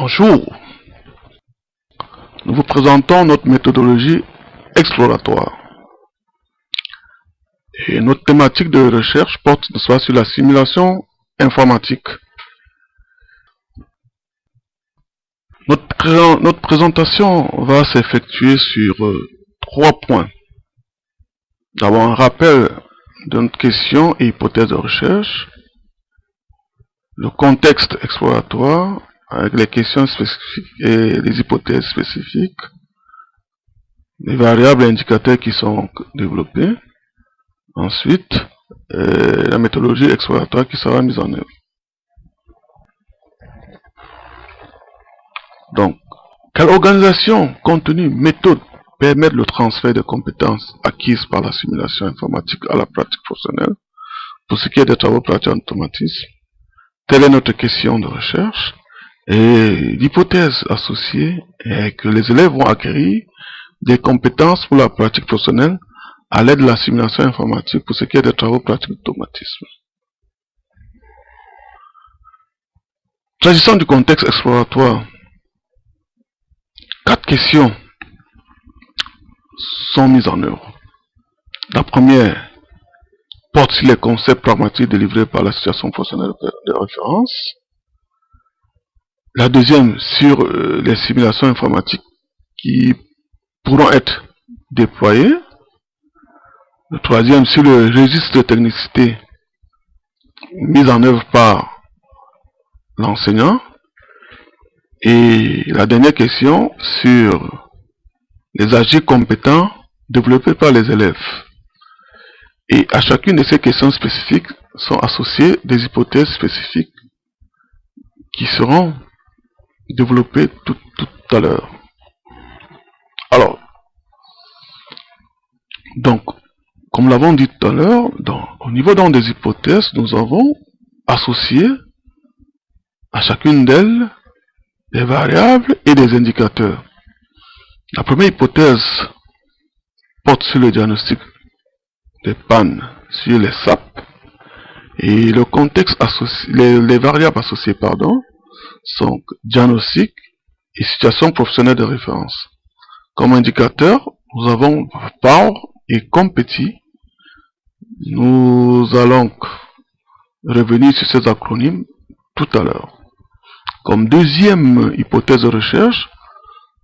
Bonjour, nous vous présentons notre méthodologie exploratoire. Et notre thématique de recherche porte sur la simulation informatique. Notre présentation va s'effectuer sur 3 points. D'abord, un rappel de notre question et hypothèse de recherche, le contexte exploratoire avec les questions spécifiques et les hypothèses spécifiques, les variables et indicateurs qui sont développés, ensuite la méthodologie exploratoire qui sera mise en œuvre. Donc, quelle organisation, contenu, méthode permettent le transfert de compétences acquises par la simulation informatique à la pratique professionnelle pour ce qui est des travaux pratiques en automatisme? Telle est notre question de recherche et l'hypothèse associée est que les élèves vont acquérir des compétences pour la pratique professionnelle à l'aide de la simulation informatique pour ce qui est des travaux pratiques d'automatisme. S'agissant du contexte exploratoire, 4 questions sont mises en œuvre. La première porte sur les concepts pragmatiques délivrés par la situation professionnelle de référence. La deuxième sur les simulations informatiques qui pourront être déployées. Le troisième sur le registre de technicité mis en œuvre par l'enseignant. Et la dernière question sur les agirs compétents développés par les élèves. Et à chacune de ces questions spécifiques sont associées des hypothèses spécifiques qui seront développées tout à l'heure. Alors, donc, comme l'avons dit tout à l'heure, au niveau des hypothèses, nous avons associé à chacune d'elles des variables et des indicateurs. La première hypothèse porte sur le diagnostic des pannes sur les SAP et le contexte associé, les variables associées sont diagnostic et situation professionnelle de référence. Comme indicateur, nous avons POWER et COMPETI. Nous allons revenir sur ces acronymes tout à l'heure. Comme deuxième hypothèse de recherche,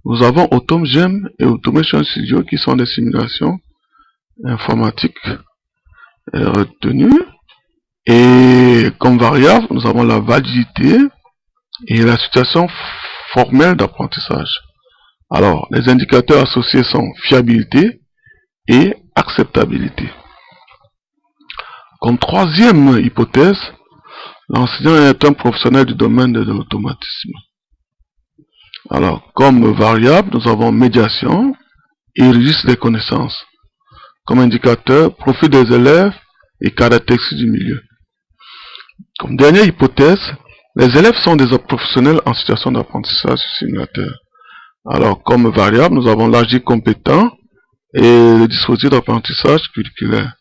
nous avons AutomGEM et Automation Studio qui sont des simulations informatiques retenues. Et comme variable, nous avons la validité et la situation formelle d'apprentissage. Alors, les indicateurs associés sont fiabilité et acceptabilité. Comme troisième hypothèse, l'enseignant est un professionnel du domaine de l'automatisme. Alors, comme variable, nous avons médiation et registre des connaissances. Comme indicateur, profil des élèves et caractéristiques du milieu. Comme dernière hypothèse, les élèves sont des professionnels en situation d'apprentissage simulateur. Alors, comme variable, nous avons l'agir compétent et le dispositif d'apprentissage curriculaire.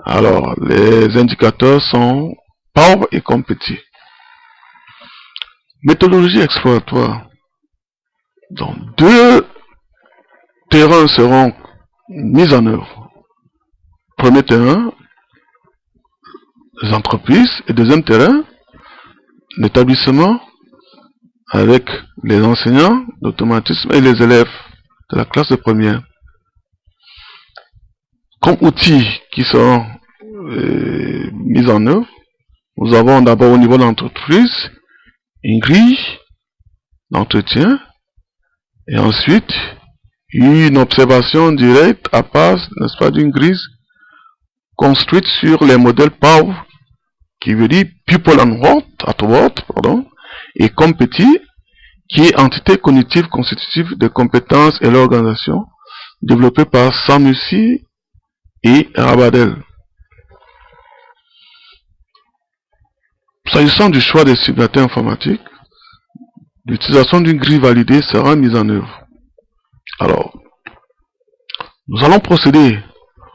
Alors, les indicateurs sont POWER et COMPETI. Méthodologie exploratoire. Donc, 2 terrains seront mis en œuvre. Premier terrain, les entreprises, et deuxième terrain, l'établissement avec les enseignants d'automatisme et les élèves de la classe de première. Comme outils qui seront mis en œuvre, nous avons d'abord au niveau de l'entreprise une grille d'entretien et ensuite une observation directe à base, n'est-ce pas, d'une grille construite sur les modèles POWER, qui veut dire People at Work, et COMPETI, qui est entité cognitive constitutive de compétences et l'organisation, développée par Sanusi et Rabadel. S'agissant du choix des simulateurs informatiques, l'utilisation d'une grille validée sera mise en œuvre. Alors, nous allons procéder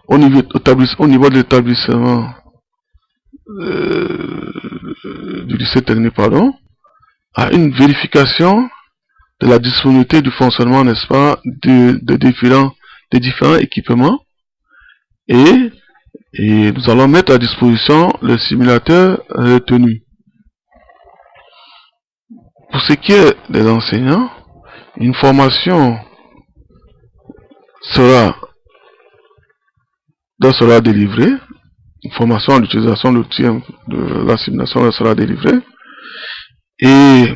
au niveau de l'établissement du lycée technique, à une vérification de la disponibilité du fonctionnement, n'est-ce pas, de différents équipements, et nous allons mettre à disposition le simulateur retenu. Pour ce qui est des enseignants, une formation sera délivrée, une formation à l'utilisation de l'outil de la simulation sera délivrée, et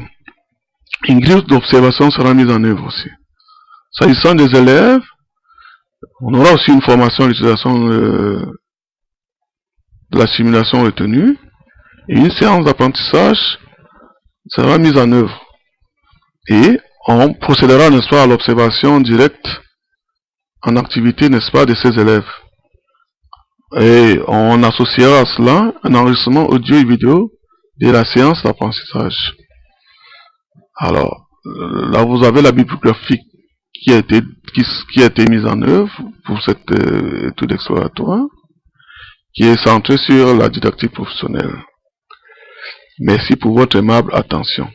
une grille d'observation sera mise en œuvre aussi. S'agissant des élèves, on aura aussi une formation à l'utilisation de la simulation retenue, et une séance d'apprentissage sera mise en œuvre. Et on procédera, n'est-ce pas, à l'observation directe en activité, n'est-ce pas, de ces élèves. Et on associera à cela un enregistrement audio et vidéo de la séance d'apprentissage. Alors, là vous avez la bibliographie qui a été mise en œuvre pour cette étude exploratoire, qui est centrée sur la didactique professionnelle. Merci pour votre aimable attention.